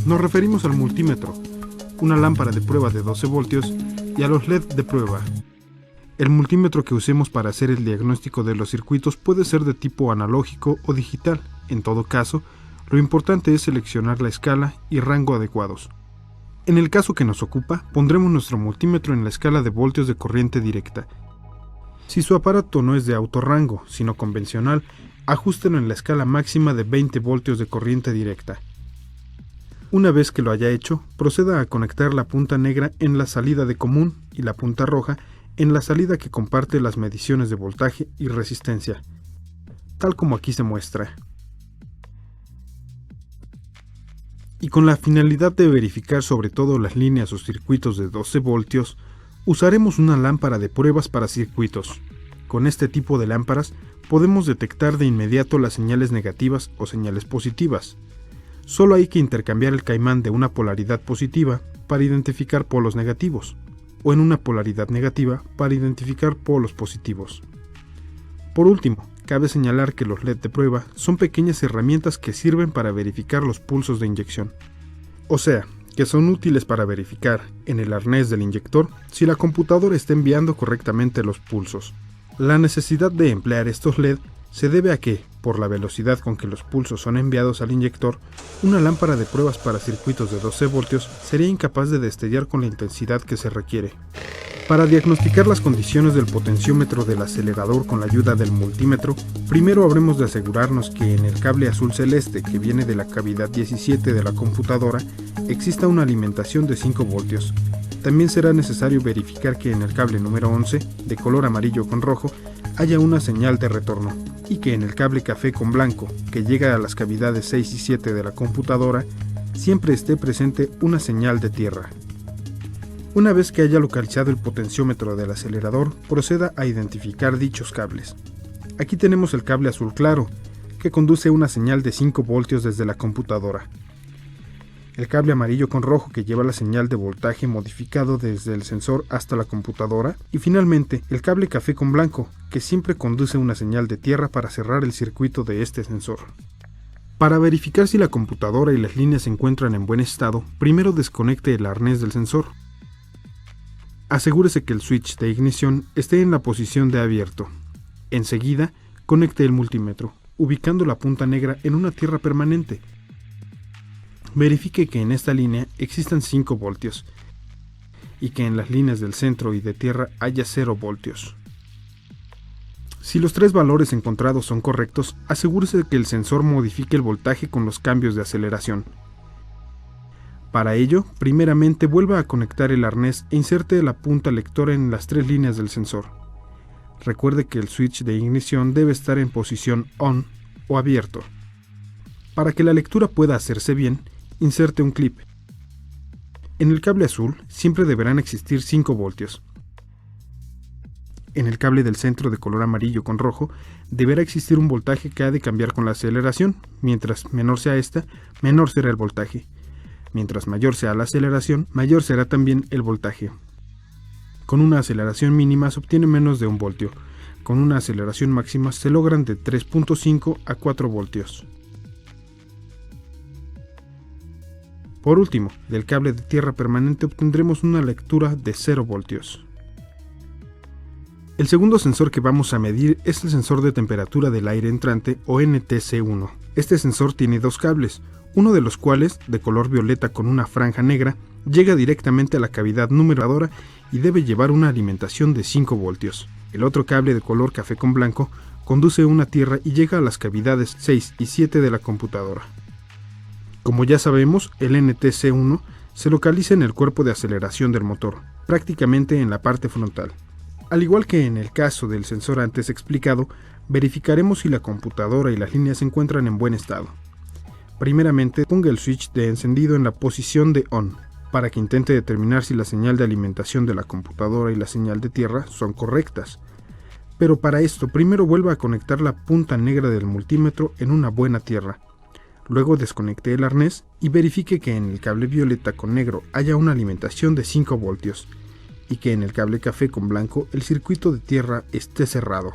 Nos referimos al multímetro, una lámpara de prueba de 12 voltios y a los LED de prueba. El multímetro que usemos para hacer el diagnóstico de los circuitos puede ser de tipo analógico o digital. En todo caso, lo importante es seleccionar la escala y rango adecuados. En el caso que nos ocupa, pondremos nuestro multímetro en la escala de voltios de corriente directa. Si su aparato no es de autorrango, sino convencional, ajústenlo en la escala máxima de 20 voltios de corriente directa. Una vez que lo haya hecho, proceda a conectar la punta negra en la salida de común y la punta roja en la salida que comparte las mediciones de voltaje y resistencia, tal como aquí se muestra. Y con la finalidad de verificar sobre todo las líneas o circuitos de 12 voltios, usaremos una lámpara de pruebas para circuitos. Con este tipo de lámparas podemos detectar de inmediato las señales negativas o señales positivas. Solo hay que intercambiar el caimán de una polaridad positiva para identificar polos negativos, o en una polaridad negativa para identificar polos positivos. Por último, cabe señalar que los LED de prueba son pequeñas herramientas que sirven para verificar los pulsos de inyección. O sea, que son útiles para verificar, en el arnés del inyector, si la computadora está enviando correctamente los pulsos. La necesidad de emplear estos LED se debe a que, por la velocidad con que los pulsos son enviados al inyector, una lámpara de pruebas para circuitos de 12 voltios sería incapaz de destellar con la intensidad que se requiere. Para diagnosticar las condiciones del potenciómetro del acelerador con la ayuda del multímetro, primero habremos de asegurarnos que en el cable azul celeste que viene de la cavidad 17 de la computadora exista una alimentación de 5 voltios. También será necesario verificar que en el cable número 11, de color amarillo con rojo, haya una señal de retorno, y que en el cable café con blanco, que llega a las cavidades 6 y 7 de la computadora, siempre esté presente una señal de tierra. Una vez que haya localizado el potenciómetro del acelerador, proceda a identificar dichos cables. Aquí tenemos el cable azul claro, que conduce una señal de 5 voltios desde la computadora. El cable amarillo con rojo que lleva la señal de voltaje modificado desde el sensor hasta la computadora. Y finalmente, el cable café con blanco, que siempre conduce una señal de tierra para cerrar el circuito de este sensor. Para verificar si la computadora y las líneas se encuentran en buen estado, primero desconecte el arnés del sensor. Asegúrese que el switch de ignición esté en la posición de abierto. Enseguida, conecte el multímetro, ubicando la punta negra en una tierra permanente. Verifique que en esta línea existan 5 voltios y que en las líneas del centro y de tierra haya 0 voltios. Si los 3 valores encontrados son correctos, asegúrese de que el sensor modifique el voltaje con los cambios de aceleración. Para ello, primeramente vuelva a conectar el arnés e inserte la punta lectora en las 3 líneas del sensor. Recuerde que el switch de ignición debe estar en posición ON o abierto. Para que la lectura pueda hacerse bien, inserte un clip. En el cable azul siempre deberán existir 5 voltios. En el cable del centro de color amarillo con rojo deberá existir un voltaje que ha de cambiar con la aceleración. Mientras menor sea esta, menor será el voltaje. Mientras mayor sea la aceleración, mayor será también el voltaje. Con una aceleración mínima se obtiene menos de 1 voltio. Con una aceleración máxima se logran de 3.5 a 4 voltios. Por último, del cable de tierra permanente obtendremos una lectura de 0 voltios. El segundo sensor que vamos a medir es el sensor de temperatura del aire entrante o NTC1. Este sensor tiene 2 cables, uno de los cuales, de color violeta con una franja negra, llega directamente a la cavidad numeradora y debe llevar una alimentación de 5 voltios. El otro cable de color café con blanco conduce una tierra y llega a las cavidades 6 y 7 de la computadora. Como ya sabemos, el NTC1 se localiza en el cuerpo de aceleración del motor, prácticamente en la parte frontal. Al igual que en el caso del sensor antes explicado, verificaremos si la computadora y las líneas se encuentran en buen estado. Primeramente, ponga el switch de encendido en la posición de ON, para que intente determinar si la señal de alimentación de la computadora y la señal de tierra son correctas. Pero para esto, primero vuelva a conectar la punta negra del multímetro en una buena tierra. Luego desconecte el arnés y verifique que en el cable violeta con negro haya una alimentación de 5 voltios y que en el cable café con blanco el circuito de tierra esté cerrado.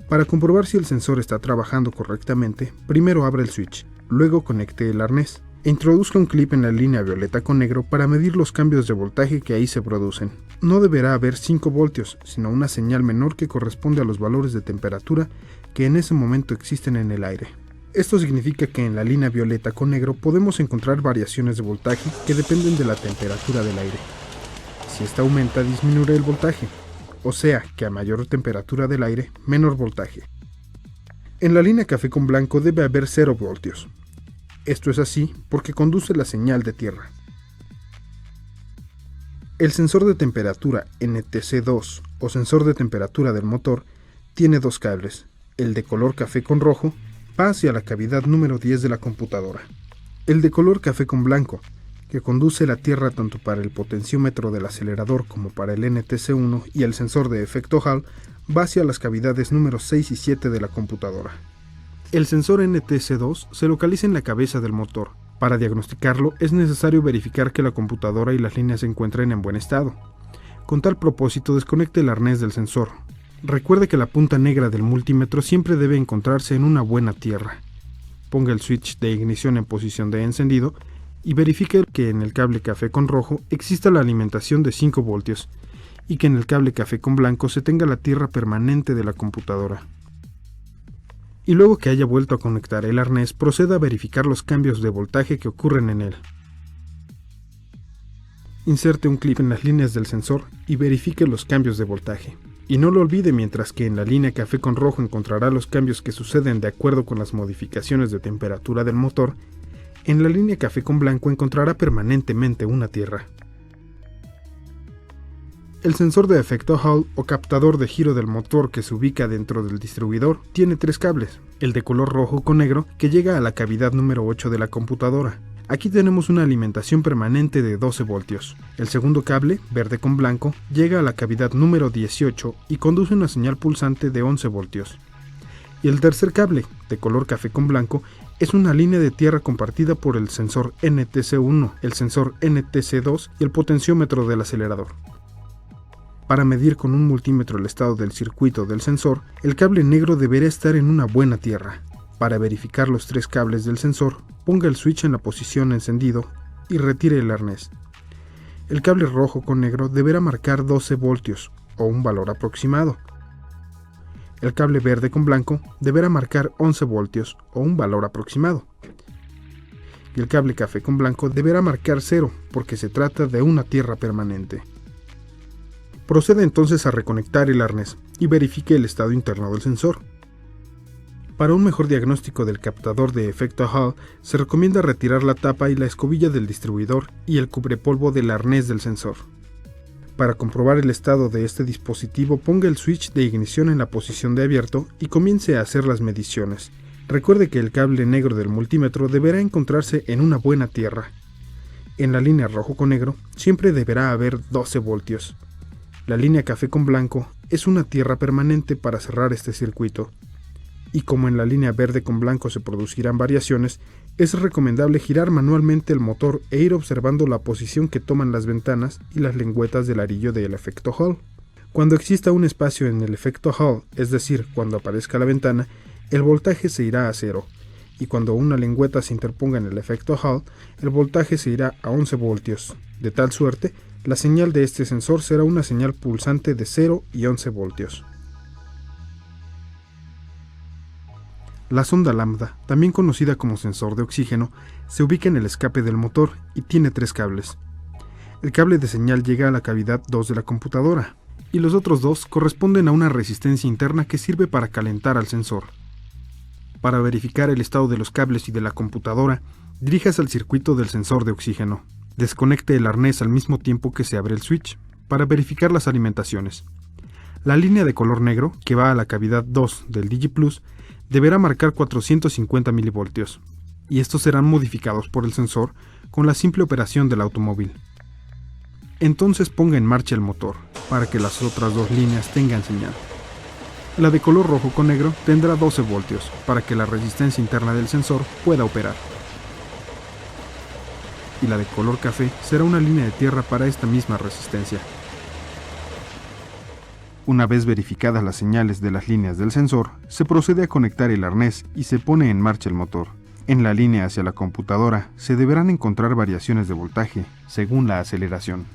Para comprobar si el sensor está trabajando correctamente, primero abra el switch, luego conecte el arnés e introduzca un clip en la línea violeta con negro para medir los cambios de voltaje que ahí se producen. No deberá haber 5 voltios, sino una señal menor que corresponde a los valores de temperatura que en ese momento existen en el aire. Esto significa que en la línea violeta con negro podemos encontrar variaciones de voltaje que dependen de la temperatura del aire. Si esta aumenta, disminuirá el voltaje, o sea que a mayor temperatura del aire, menor voltaje. En la línea café con blanco debe haber 0 voltios. Esto es así porque conduce la señal de tierra. El sensor de temperatura NTC2 o sensor de temperatura del motor tiene 2 cables. El de color café con rojo va hacia la cavidad número 10 de la computadora. El de color café con blanco, que conduce la tierra tanto para el potenciómetro del acelerador como para el NTC1 y el sensor de efecto Hall, va hacia las cavidades número 6 y 7 de la computadora. El sensor NTC2 se localiza en la cabeza del motor. Para diagnosticarlo es necesario verificar que la computadora y las líneas se encuentren en buen estado. Con tal propósito, desconecte el arnés del sensor. Recuerde que la punta negra del multímetro siempre debe encontrarse en una buena tierra. Ponga el switch de ignición en posición de encendido y verifique que en el cable café con rojo exista la alimentación de 5 voltios y que en el cable café con blanco se tenga la tierra permanente de la computadora. Y luego que haya vuelto a conectar el arnés, proceda a verificar los cambios de voltaje que ocurren en él. Inserte un clip en las líneas del sensor y verifique los cambios de voltaje. Y no lo olvide, mientras que en la línea café con rojo encontrará los cambios que suceden de acuerdo con las modificaciones de temperatura del motor, en la línea café con blanco encontrará permanentemente una tierra. El sensor de efecto Hall o captador de giro del motor que se ubica dentro del distribuidor tiene 3 cables, el de color rojo con negro que llega a la cavidad número 8 de la computadora. Aquí tenemos una alimentación permanente de 12 voltios. El segundo cable, verde con blanco, llega a la cavidad número 18 y conduce una señal pulsante de 11 voltios. Y el tercer cable, de color café con blanco, es una línea de tierra compartida por el sensor NTC1, el sensor NTC2 y el potenciómetro del acelerador. Para medir con un multímetro el estado del circuito del sensor, el cable negro deberá estar en una buena tierra. Para verificar los 3 cables del sensor, ponga el switch en la posición encendido y retire el arnés. El cable rojo con negro deberá marcar 12 voltios, o un valor aproximado. El cable verde con blanco deberá marcar 11 voltios, o un valor aproximado. Y el cable café con blanco deberá marcar 0, porque se trata de una tierra permanente. Proceda entonces a reconectar el arnés y verifique el estado interno del sensor. Para un mejor diagnóstico del captador de efecto Hall, se recomienda retirar la tapa y la escobilla del distribuidor y el cubrepolvo del arnés del sensor. Para comprobar el estado de este dispositivo, ponga el switch de ignición en la posición de abierto y comience a hacer las mediciones. Recuerde que el cable negro del multímetro deberá encontrarse en una buena tierra. En la línea rojo con negro siempre deberá haber 12 voltios. La línea café con blanco es una tierra permanente para cerrar este circuito. Y como en la línea verde con blanco se producirán variaciones, es recomendable girar manualmente el motor e ir observando la posición que toman las ventanas y las lengüetas del arillo del efecto Hall. Cuando exista un espacio en el efecto Hall, es decir, cuando aparezca la ventana, el voltaje se irá a 0, y cuando una lengüeta se interponga en el efecto Hall, el voltaje se irá a 11 voltios. De tal suerte, la señal de este sensor será una señal pulsante de 0 y 11 voltios. La sonda lambda, también conocida como sensor de oxígeno, se ubica en el escape del motor y tiene 3 cables. El cable de señal llega a la cavidad 2 de la computadora, y los otros 2 corresponden a una resistencia interna que sirve para calentar al sensor. Para verificar el estado de los cables y de la computadora, diríjase al circuito del sensor de oxígeno. Desconecte el arnés al mismo tiempo que se abre el switch para verificar las alimentaciones. La línea de color negro, que va a la cavidad 2 del DigiPlus, deberá marcar 450 milivoltios, y estos serán modificados por el sensor con la simple operación del automóvil. Entonces ponga en marcha el motor, para que las otras 2 líneas tengan señal. La de color rojo con negro tendrá 12 voltios, para que la resistencia interna del sensor pueda operar. Y la de color café será una línea de tierra para esta misma resistencia. Una vez verificadas las señales de las líneas del sensor, se procede a conectar el arnés y se pone en marcha el motor. En la línea hacia la computadora se deberán encontrar variaciones de voltaje según la aceleración.